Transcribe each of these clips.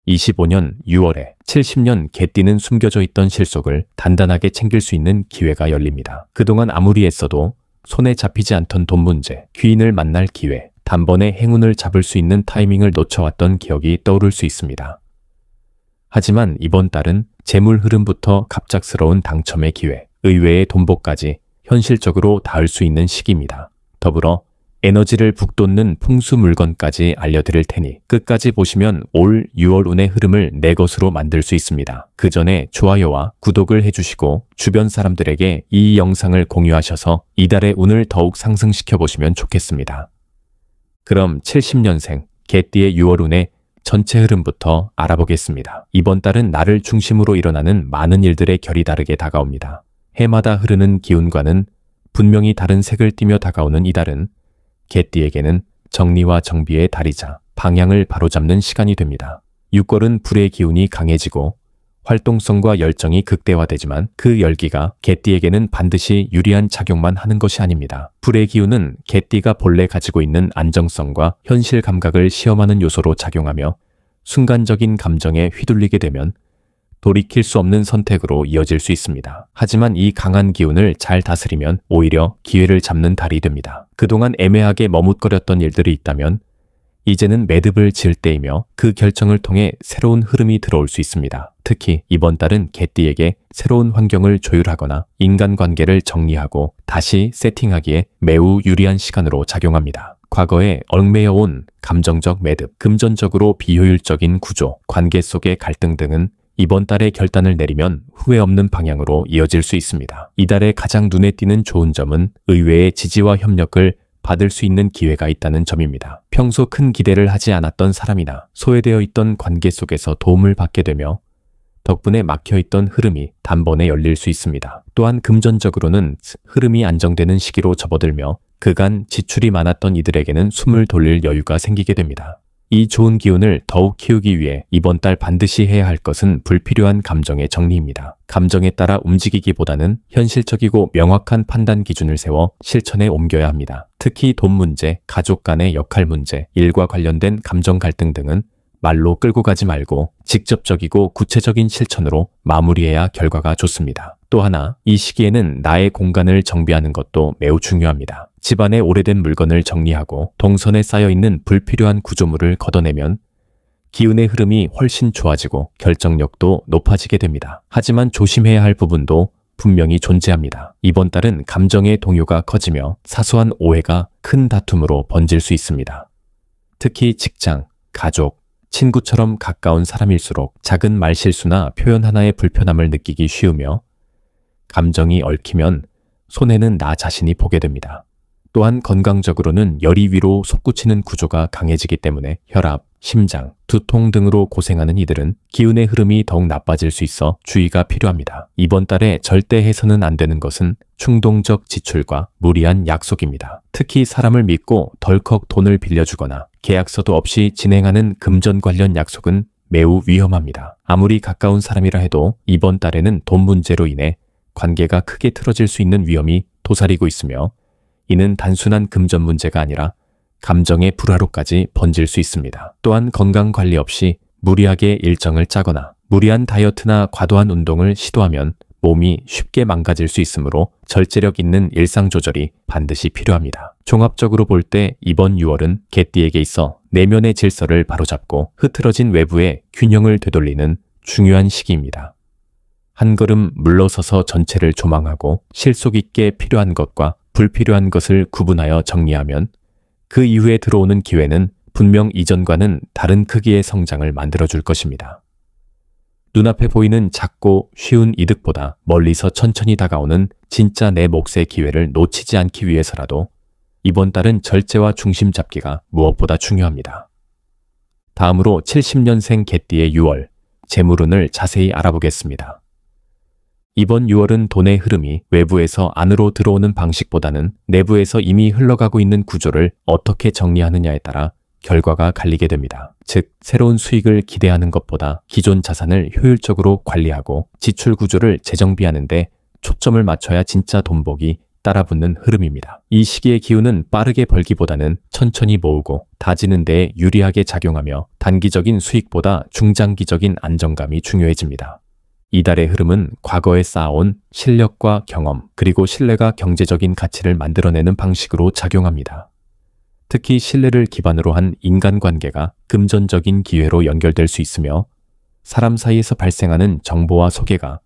25년 6월에 70년 개띠는 숨겨져 있던 실속을 단단하게 챙길 수 있는 기회가 열립니다. 그동안 아무리 애써도 손에 잡히지 않던 돈 문제, 귀인을 만날 기회, 단번에 행운을 잡을 수 있는 타이밍을 놓쳐왔던 기억이 떠오를 수 있습니다. 하지만 이번 달은 재물 흐름부터 갑작스러운 당첨의 기회, 의외의 돈복까지 현실적으로 닿을 수 있는 시기입니다. 더불어 에너지를 북돋는 풍수 물건까지 알려드릴 테니 끝까지 보시면 올 6월 운의 흐름을 내 것으로 만들 수 있습니다. 그 전에 좋아요와 구독을 해주시고 주변 사람들에게 이 영상을 공유하셔서 이달의 운을 더욱 상승시켜 보시면 좋겠습니다. 그럼 70년생 개띠의 6월 운의 전체 흐름부터 알아보겠습니다. 이번 달은 나를 중심으로 일어나는 많은 일들의 결이 다르게 다가옵니다. 해마다 흐르는 기운과는 분명히 다른 색을 띠며 다가오는 이달은 개띠에게는 정리와 정비의 달이자 방향을 바로잡는 시간이 됩니다. 6월은 불의 기운이 강해지고 활동성과 열정이 극대화되지만 그 열기가 개띠에게는 반드시 유리한 작용만 하는 것이 아닙니다. 불의 기운은 개띠가 본래 가지고 있는 안정성과 현실 감각을 시험하는 요소로 작용하며 순간적인 감정에 휘둘리게 되면 돌이킬 수 없는 선택으로 이어질 수 있습니다. 하지만 이 강한 기운을 잘 다스리면 오히려 기회를 잡는 달이 됩니다. 그동안 애매하게 머뭇거렸던 일들이 있다면 이제는 매듭을 지을 때이며 그 결정을 통해 새로운 흐름이 들어올 수 있습니다. 특히 이번 달은 개띠에게 새로운 환경을 조율하거나 인간관계를 정리하고 다시 세팅하기에 매우 유리한 시간으로 작용합니다. 과거에 얽매여온 감정적 매듭, 금전적으로 비효율적인 구조, 관계 속의 갈등 등은 이번 달에 결단을 내리면 후회 없는 방향으로 이어질 수 있습니다. 이달에 가장 눈에 띄는 좋은 점은 의외의 지지와 협력을 받을 수 있는 기회가 있다는 점입니다. 평소 큰 기대를 하지 않았던 사람이나 소외되어 있던 관계 속에서 도움을 받게 되며 덕분에 막혀있던 흐름이 단번에 열릴 수 있습니다. 또한 금전적으로는 흐름이 안정되는 시기로 접어들며 그간 지출이 많았던 이들에게는 숨을 돌릴 여유가 생기게 됩니다. 이 좋은 기운을 더욱 키우기 위해 이번 달 반드시 해야 할 것은 불필요한 감정의 정리입니다. 감정에 따라 움직이기보다는 현실적이고 명확한 판단 기준을 세워 실천에 옮겨야 합니다. 특히 돈 문제, 가족 간의 역할 문제, 일과 관련된 감정 갈등 등은 말로 끌고 가지 말고 직접적이고 구체적인 실천으로 마무리해야 결과가 좋습니다. 또 하나, 이 시기에는 나의 공간을 정비하는 것도 매우 중요합니다. 집안의 오래된 물건을 정리하고 동선에 쌓여있는 불필요한 구조물을 걷어내면 기운의 흐름이 훨씬 좋아지고 결정력도 높아지게 됩니다. 하지만 조심해야 할 부분도 분명히 존재합니다. 이번 달은 감정의 동요가 커지며 사소한 오해가 큰 다툼으로 번질 수 있습니다. 특히 직장, 가족, 친구처럼 가까운 사람일수록 작은 말실수나 표현 하나의 불편함을 느끼기 쉬우며 감정이 얽히면 손해는 나 자신이 보게 됩니다. 또한 건강적으로는 열이 위로 솟구치는 구조가 강해지기 때문에 혈압, 심장, 두통 등으로 고생하는 이들은 기운의 흐름이 더욱 나빠질 수 있어 주의가 필요합니다. 이번 달에 절대 해서는 안 되는 것은 충동적 지출과 무리한 약속입니다. 특히 사람을 믿고 덜컥 돈을 빌려주거나 계약서도 없이 진행하는 금전 관련 약속은 매우 위험합니다. 아무리 가까운 사람이라 해도 이번 달에는 돈 문제로 인해 관계가 크게 틀어질 수 있는 위험이 도사리고 있으며 이는 단순한 금전 문제가 아니라 감정의 불화로까지 번질 수 있습니다. 또한 건강관리 없이 무리하게 일정을 짜거나 무리한 다이어트나 과도한 운동을 시도하면 몸이 쉽게 망가질 수 있으므로 절제력 있는 일상 조절이 반드시 필요합니다. 종합적으로 볼 때 이번 6월은 개띠에게 있어 내면의 질서를 바로잡고 흐트러진 외부의 균형을 되돌리는 중요한 시기입니다. 한 걸음 물러서서 전체를 조망하고 실속 있게 필요한 것과 불필요한 것을 구분하여 정리하면 그 이후에 들어오는 기회는 분명 이전과는 다른 크기의 성장을 만들어줄 것입니다. 눈앞에 보이는 작고 쉬운 이득보다 멀리서 천천히 다가오는 진짜 내 몫의 기회를 놓치지 않기 위해서라도 이번 달은 절제와 중심 잡기가 무엇보다 중요합니다. 다음으로 70년생 개띠의 6월, 재물운을 자세히 알아보겠습니다. 이번 6월은 돈의 흐름이 외부에서 안으로 들어오는 방식보다는 내부에서 이미 흘러가고 있는 구조를 어떻게 정리하느냐에 따라 결과가 갈리게 됩니다. 즉, 새로운 수익을 기대하는 것보다 기존 자산을 효율적으로 관리하고 지출 구조를 재정비하는 데 초점을 맞춰야 진짜 돈복이 따라붙는 흐름입니다. 이 시기의 기운은 빠르게 벌기보다는 천천히 모으고 다지는 데 유리하게 작용하며 단기적인 수익보다 중장기적인 안정감이 중요해집니다. 이달의 흐름은 과거에 쌓아온 실력과 경험, 그리고 신뢰가 경제적인 가치를 만들어내는 방식으로 작용합니다. 특히 신뢰를 기반으로 한 인간관계가 금전적인 기회로 연결될 수 있으며 사람 사이에서 발생하는 정보와 소개가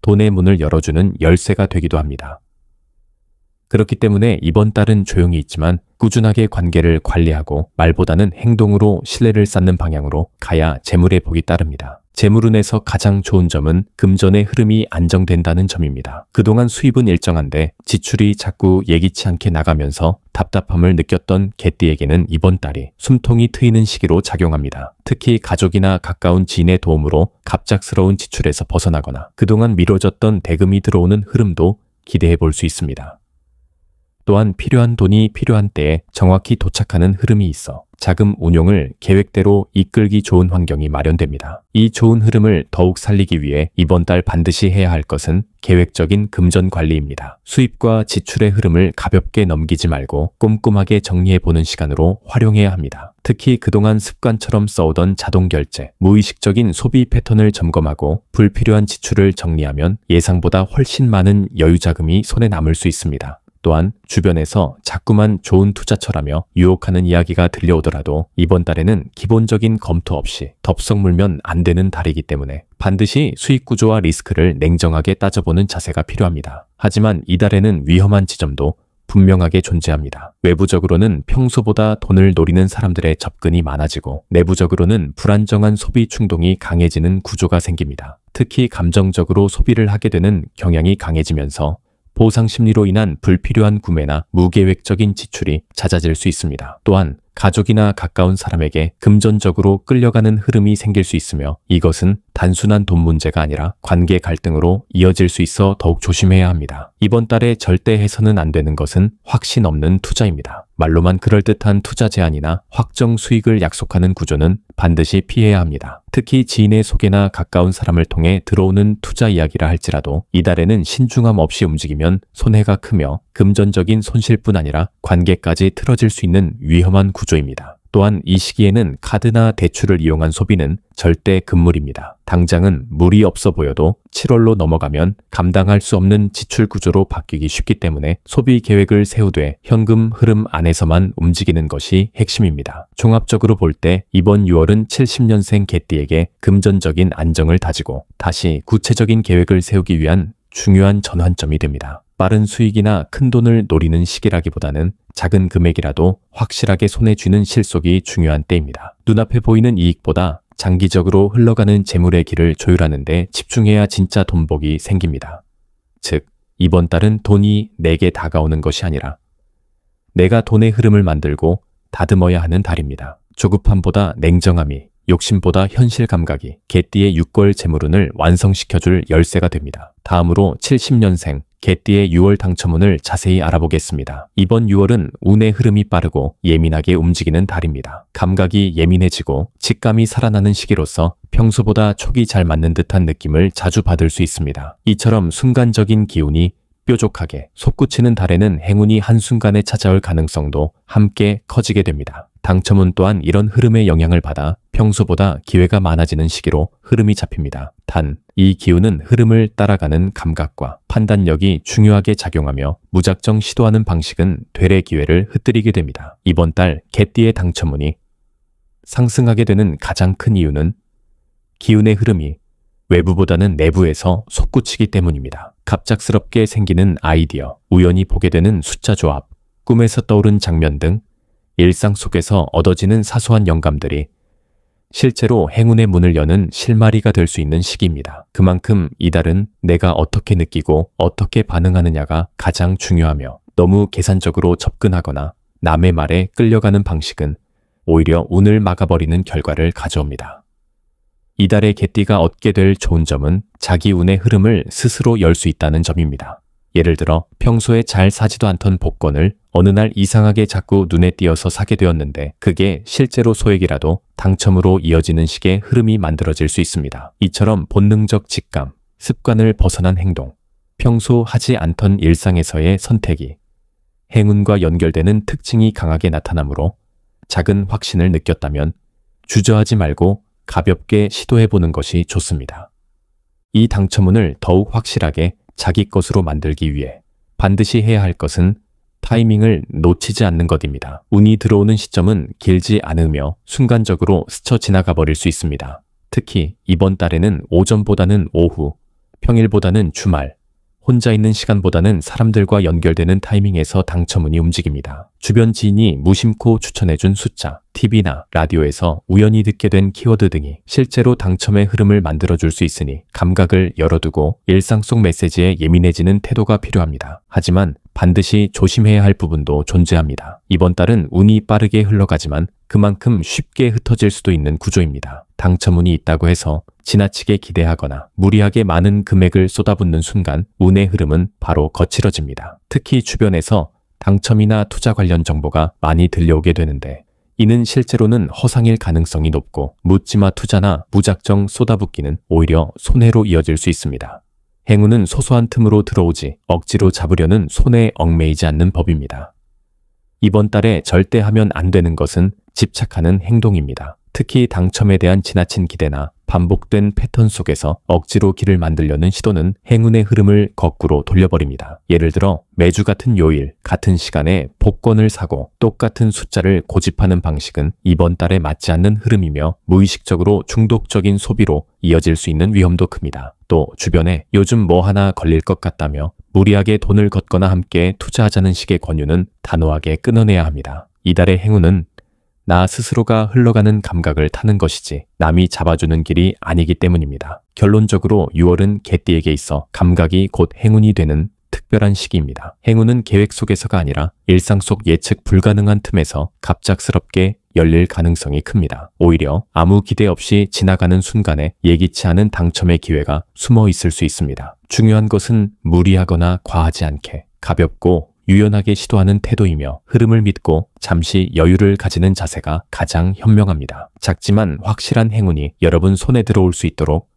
돈의 문을 열어주는 열쇠가 되기도 합니다. 그렇기 때문에 이번 달은 조용히 있지만 꾸준하게 관계를 관리하고 말보다는 행동으로 신뢰를 쌓는 방향으로 가야 재물의 복이 따릅니다. 재물운에서 가장 좋은 점은 금전의 흐름이 안정된다는 점입니다. 그동안 수입은 일정한데 지출이 자꾸 예기치 않게 나가면서 답답함을 느꼈던 개띠에게는 이번 달이 숨통이 트이는 시기로 작용합니다. 특히 가족이나 가까운 지인의 도움으로 갑작스러운 지출에서 벗어나거나 그동안 미뤄졌던 대금이 들어오는 흐름도 기대해 볼 수 있습니다. 또한 필요한 돈이 필요한 때에 정확히 도착하는 흐름이 있어 자금 운용을 계획대로 이끌기 좋은 환경이 마련됩니다. 이 좋은 흐름을 더욱 살리기 위해 이번 달 반드시 해야 할 것은 계획적인 금전 관리입니다. 수입과 지출의 흐름을 가볍게 넘기지 말고 꼼꼼하게 정리해보는 시간으로 활용해야 합니다. 특히 그동안 습관처럼 써오던 자동결제, 무의식적인 소비 패턴을 점검하고 불필요한 지출을 정리하면 예상보다 훨씬 많은 여유자금이 손에 남을 수 있습니다. 또한 주변에서 자꾸만 좋은 투자처라며 유혹하는 이야기가 들려오더라도 이번 달에는 기본적인 검토 없이 덥석 물면 안 되는 달이기 때문에 반드시 수익 구조와 리스크를 냉정하게 따져보는 자세가 필요합니다. 하지만 이달에는 위험한 지점도 분명하게 존재합니다. 외부적으로는 평소보다 돈을 노리는 사람들의 접근이 많아지고 내부적으로는 불안정한 소비 충동이 강해지는 구조가 생깁니다. 특히 감정적으로 소비를 하게 되는 경향이 강해지면서 보상 심리로 인한 불필요한 구매나 무계획적인 지출이 잦아질 수 있습니다. 또한 가족이나 가까운 사람에게 금전적으로 끌려가는 흐름이 생길 수 있으며 이것은 단순한 돈 문제가 아니라 관계 갈등으로 이어질 수 있어 더욱 조심해야 합니다. 이번 달에 절대 해서는 안 되는 것은 확신 없는 투자입니다. 말로만 그럴듯한 투자 제안이나 확정 수익을 약속하는 구조는 반드시 피해야 합니다. 특히 지인의 소개나 가까운 사람을 통해 들어오는 투자 이야기라 할지라도 이달에는 신중함 없이 움직이면 손해가 크며 금전적인 손실뿐 아니라 관계까지 틀어질 수 있는 위험한 구조입니다. 또한 이 시기에는 카드나 대출을 이용한 소비는 절대 금물입니다. 당장은 물이 없어 보여도 7월로 넘어가면 감당할 수 없는 지출 구조로 바뀌기 쉽기 때문에 소비 계획을 세우되 현금 흐름 안에서만 움직이는 것이 핵심입니다. 종합적으로 볼 때 이번 6월은 70년생 개띠에게 금전적인 안정을 다지고 다시 구체적인 계획을 세우기 위한 중요한 전환점이 됩니다. 빠른 수익이나 큰 돈을 노리는 시기라기보다는 작은 금액이라도 확실하게 손에 쥐는 실속이 중요한 때입니다. 눈앞에 보이는 이익보다 장기적으로 흘러가는 재물의 길을 조율하는 데 집중해야 진짜 돈복이 생깁니다. 즉, 이번 달은 돈이 내게 다가오는 것이 아니라 내가 돈의 흐름을 만들고 다듬어야 하는 달입니다. 조급함보다 냉정함이, 욕심보다 현실 감각이 개띠의 6월 재물운을 완성시켜줄 열쇠가 됩니다. 다음으로 70년생 개띠의 6월 당첨운을 자세히 알아보겠습니다. 이번 6월은 운의 흐름이 빠르고 예민하게 움직이는 달입니다. 감각이 예민해지고 직감이 살아나는 시기로서 평소보다 촉이 잘 맞는 듯한 느낌을 자주 받을 수 있습니다. 이처럼 순간적인 기운이 뾰족하게 솟구치는 달에는 행운이 한순간에 찾아올 가능성도 함께 커지게 됩니다. 당첨운 또한 이런 흐름의 영향을 받아 평소보다 기회가 많아지는 시기로 흐름이 잡힙니다. 단, 이 기운은 흐름을 따라가는 감각과 판단력이 중요하게 작용하며 무작정 시도하는 방식은 되레 기회를 흩뜨리게 됩니다. 이번 달 개띠의 당첨운이 상승하게 되는 가장 큰 이유는 기운의 흐름이 외부보다는 내부에서 솟구치기 때문입니다. 갑작스럽게 생기는 아이디어, 우연히 보게 되는 숫자 조합, 꿈에서 떠오른 장면 등 일상 속에서 얻어지는 사소한 영감들이 실제로 행운의 문을 여는 실마리가 될 수 있는 시기입니다. 그만큼 이달은 내가 어떻게 느끼고 어떻게 반응하느냐가 가장 중요하며 너무 계산적으로 접근하거나 남의 말에 끌려가는 방식은 오히려 운을 막아버리는 결과를 가져옵니다. 이달의 개띠가 얻게 될 좋은 점은 자기 운의 흐름을 스스로 열 수 있다는 점입니다. 예를 들어 평소에 잘 사지도 않던 복권을 어느 날 이상하게 자꾸 눈에 띄어서 사게 되었는데 그게 실제로 소액이라도 당첨으로 이어지는 식의 흐름이 만들어질 수 있습니다. 이처럼 본능적 직감, 습관을 벗어난 행동, 평소 하지 않던 일상에서의 선택이 행운과 연결되는 특징이 강하게 나타나므로 작은 확신을 느꼈다면 주저하지 말고 가볍게 시도해보는 것이 좋습니다. 이 당첨운을 더욱 확실하게 자기 것으로 만들기 위해 반드시 해야 할 것은 타이밍을 놓치지 않는 것입니다. 운이 들어오는 시점은 길지 않으며 순간적으로 스쳐 지나가 버릴 수 있습니다. 특히 이번 달에는 오전보다는 오후, 평일보다는 주말, 혼자 있는 시간보다는 사람들과 연결되는 타이밍에서 당첨운이 움직입니다. 주변 지인이 무심코 추천해준 숫자, TV나 라디오에서 우연히 듣게 된 키워드 등이 실제로 당첨의 흐름을 만들어줄 수 있으니 감각을 열어두고 일상 속 메시지에 예민해지는 태도가 필요합니다. 하지만 반드시 조심해야 할 부분도 존재합니다. 이번 달은 운이 빠르게 흘러가지만 그만큼 쉽게 흩어질 수도 있는 구조입니다. 당첨운이 있다고 해서 지나치게 기대하거나 무리하게 많은 금액을 쏟아붓는 순간 운의 흐름은 바로 거칠어집니다. 특히 주변에서 당첨이나 투자 관련 정보가 많이 들려오게 되는데 이는 실제로는 허상일 가능성이 높고 묻지마 투자나 무작정 쏟아붓기는 오히려 손해로 이어질 수 있습니다. 행운은 소소한 틈으로 들어오지 억지로 잡으려는 손에 얽매이지 않는 법입니다. 이번 달에 절대 하면 안 되는 것은 집착하는 행동입니다. 특히 당첨에 대한 지나친 기대나 반복된 패턴 속에서 억지로 길을 만들려는 시도는 행운의 흐름을 거꾸로 돌려버립니다. 예를 들어 매주 같은 요일, 같은 시간에 복권을 사고 똑같은 숫자를 고집하는 방식은 이번 달에 맞지 않는 흐름이며 무의식적으로 중독적인 소비로 이어질 수 있는 위험도 큽니다. 또 주변에 요즘 뭐 하나 걸릴 것 같다며 무리하게 돈을 걷거나 함께 투자하자는 식의 권유는 단호하게 끊어내야 합니다. 이달의 행운은 나 스스로가 흘러가는 감각을 타는 것이지 남이 잡아주는 길이 아니기 때문입니다. 결론적으로 6월은 개띠에게 있어 감각이 곧 행운이 되는 특별한 시기입니다. 행운은 계획 속에서가 아니라 일상 속 예측 불가능한 틈에서 갑작스럽게 열릴 가능성이 큽니다. 오히려 아무 기대 없이 지나가는 순간에 예기치 않은 당첨의 기회가 숨어 있을 수 있습니다. 중요한 것은 무리하거나 과하지 않게 가볍고 유연하게 시도하는 태도이며 흐름을 믿고 잠시 여유를 가지는 자세가 가장 현명합니다. 작지만 확실한 행운이 여러분 손에 들어올 수 있도록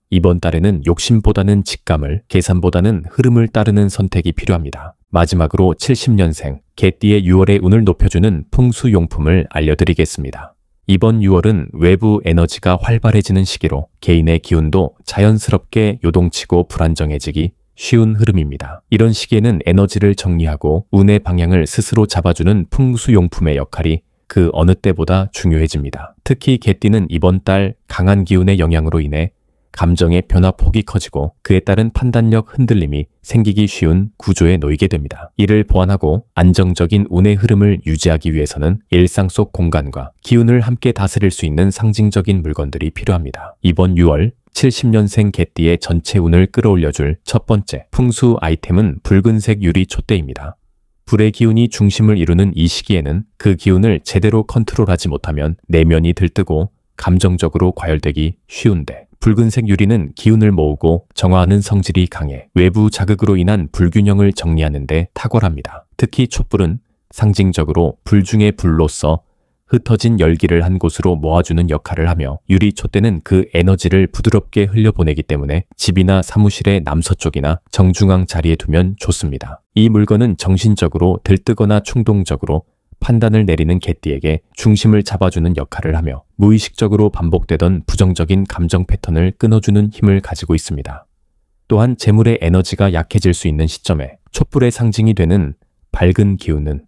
이번 달에는 욕심보다는 직감을, 계산보다는 흐름을 따르는 선택이 필요합니다. 마지막으로 70년생 개띠의 6월의 운을 높여주는 풍수용품을 알려드리겠습니다. 이번 6월은 외부 에너지가 활발해지는 시기로 개인의 기운도 자연스럽게 요동치고 불안정해지기 쉬운 흐름입니다. 이런 시기에는 에너지를 정리하고 운의 방향을 스스로 잡아주는 풍수용품의 역할이 그 어느 때보다 중요해집니다. 특히 개띠는 이번 달 강한 기운의 영향으로 인해 감정의 변화폭이 커지고 그에 따른 판단력 흔들림이 생기기 쉬운 구조에 놓이게 됩니다. 이를 보완하고 안정적인 운의 흐름을 유지하기 위해서는 일상 속 공간과 기운을 함께 다스릴 수 있는 상징적인 물건들이 필요합니다. 이번 6월 70년생 개띠의 전체 운을 끌어올려줄 첫 번째 풍수 아이템은 붉은색 유리 촛대입니다. 불의 기운이 중심을 이루는 이 시기에는 그 기운을 제대로 컨트롤하지 못하면 내면이 들뜨고 감정적으로 과열되기 쉬운데 붉은색 유리는 기운을 모으고 정화하는 성질이 강해 외부 자극으로 인한 불균형을 정리하는 데 탁월합니다. 특히 촛불은 상징적으로 불 중의 불로서 흩어진 열기를 한 곳으로 모아주는 역할을 하며 유리 촛대는 그 에너지를 부드럽게 흘려보내기 때문에 집이나 사무실의 남서쪽이나 정중앙 자리에 두면 좋습니다. 이 물건은 정신적으로 들뜨거나 충동적으로 판단을 내리는 개띠에게 중심을 잡아주는 역할을 하며 무의식적으로 반복되던 부정적인 감정 패턴을 끊어주는 힘을 가지고 있습니다. 또한 재물의 에너지가 약해질 수 있는 시점에 촛불의 상징이 되는 밝은 기운은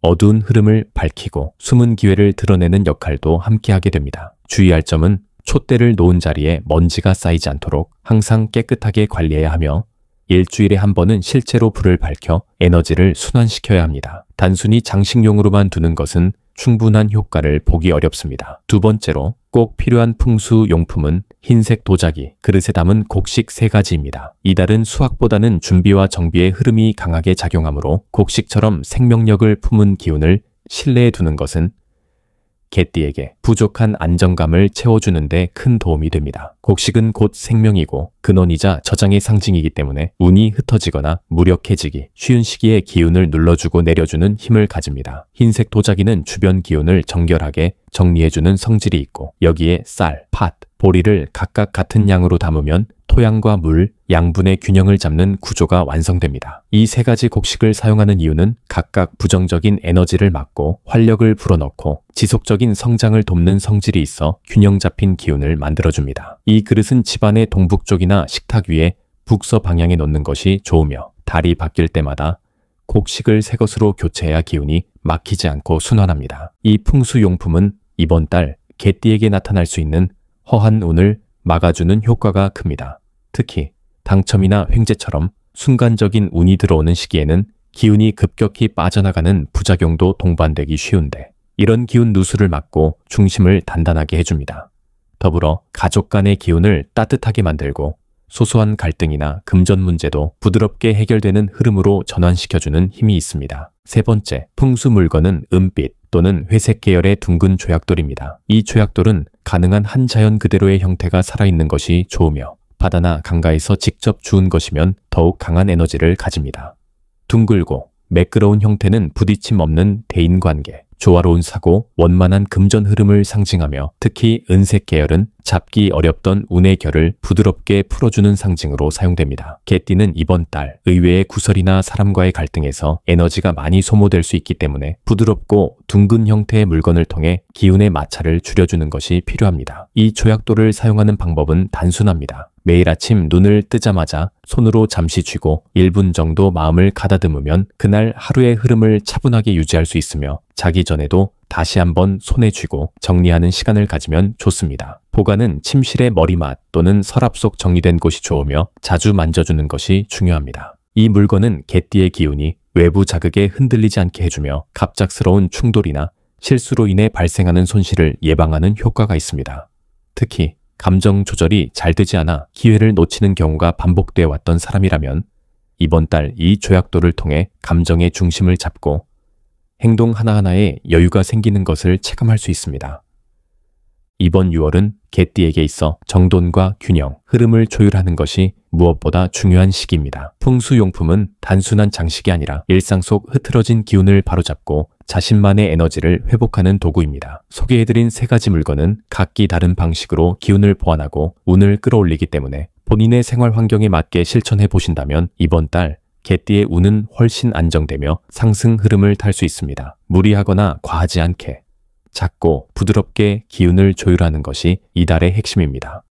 어두운 흐름을 밝히고 숨은 기회를 드러내는 역할도 함께하게 됩니다. 주의할 점은 촛대를 놓은 자리에 먼지가 쌓이지 않도록 항상 깨끗하게 관리해야 하며 일주일에 한 번은 실제로 불을 밝혀 에너지를 순환시켜야 합니다. 단순히 장식용으로만 두는 것은 충분한 효과를 보기 어렵습니다. 두 번째로 꼭 필요한 풍수 용품은 흰색 도자기, 그릇에 담은 곡식 3가지입니다. 이달은 수확보다는 준비와 정비의 흐름이 강하게 작용하므로 곡식처럼 생명력을 품은 기운을 실내에 두는 것은 개띠에게 부족한 안정감을 채워주는 데 큰 도움이 됩니다. 곡식은 곧 생명이고 근원이자 저장의 상징이기 때문에 운이 흩어지거나 무력해지기 쉬운 시기에 기운을 눌러주고 내려주는 힘을 가집니다. 흰색 도자기는 주변 기운을 정결하게 정리해주는 성질이 있고 여기에 쌀, 팥, 보리를 각각 같은 양으로 담으면 토양과 물, 양분의 균형을 잡는 구조가 완성됩니다. 이 세 가지 곡식을 사용하는 이유는 각각 부정적인 에너지를 막고 활력을 불어넣고 지속적인 성장을 돕는 성질이 있어 균형 잡힌 기운을 만들어줍니다. 이 그릇은 집안의 동북쪽이나 식탁 위에 북서 방향에 놓는 것이 좋으며 달이 바뀔 때마다 곡식을 새 것으로 교체해야 기운이 막히지 않고 순환합니다. 이 풍수용품은 이번 달 개띠에게 나타날 수 있는 허한 운을 막아주는 효과가 큽니다. 특히 당첨이나 횡재처럼 순간적인 운이 들어오는 시기에는 기운이 급격히 빠져나가는 부작용도 동반되기 쉬운데 이런 기운 누수를 막고 중심을 단단하게 해줍니다. 더불어 가족 간의 기운을 따뜻하게 만들고 소소한 갈등이나 금전 문제도 부드럽게 해결되는 흐름으로 전환시켜주는 힘이 있습니다. 세 번째, 풍수 물건은 은빛 또는 회색 계열의 둥근 조약돌입니다. 이 조약돌은 가능한 한 자연 그대로의 형태가 살아있는 것이 좋으며 바다나 강가에서 직접 주운 것이면 더욱 강한 에너지를 가집니다. 둥글고 매끄러운 형태는 부딪힘 없는 대인관계, 조화로운 사고, 원만한 금전 흐름을 상징하며 특히 은색 계열은 잡기 어렵던 운의 결을 부드럽게 풀어주는 상징으로 사용됩니다. 개띠는 이번 달 의외의 구설이나 사람과의 갈등에서 에너지가 많이 소모될 수 있기 때문에 부드럽고 둥근 형태의 물건을 통해 기운의 마찰을 줄여주는 것이 필요합니다. 이 조약돌을 사용하는 방법은 단순합니다. 매일 아침 눈을 뜨자마자 손으로 잠시 쥐고 1분 정도 마음을 가다듬으면 그날 하루의 흐름을 차분하게 유지할 수 있으며 자기 전에도 다시 한번 손에 쥐고 정리하는 시간을 가지면 좋습니다. 보관은 침실의 머리맡 또는 서랍 속 정리된 곳이 좋으며 자주 만져주는 것이 중요합니다. 이 물건은 개띠의 기운이 외부 자극에 흔들리지 않게 해주며 갑작스러운 충돌이나 실수로 인해 발생하는 손실을 예방하는 효과가 있습니다. 특히 감정 조절이 잘 되지 않아 기회를 놓치는 경우가 반복되어 왔던 사람이라면 이번 달 이 조약돌을 통해 감정의 중심을 잡고 행동 하나하나에 여유가 생기는 것을 체감할 수 있습니다. 이번 6월은 개띠에게 있어 정돈과 균형, 흐름을 조율하는 것이 무엇보다 중요한 시기입니다. 풍수용품은 단순한 장식이 아니라 일상 속 흐트러진 기운을 바로잡고 자신만의 에너지를 회복하는 도구입니다. 소개해드린 세 가지 물건은 각기 다른 방식으로 기운을 보완하고 운을 끌어올리기 때문에 본인의 생활 환경에 맞게 실천해 보신다면 이번 달 개띠의 운은 훨씬 안정되며 상승 흐름을 탈 수 있습니다. 무리하거나 과하지 않게 작고 부드럽게 기운을 조율하는 것이 이달의 핵심입니다.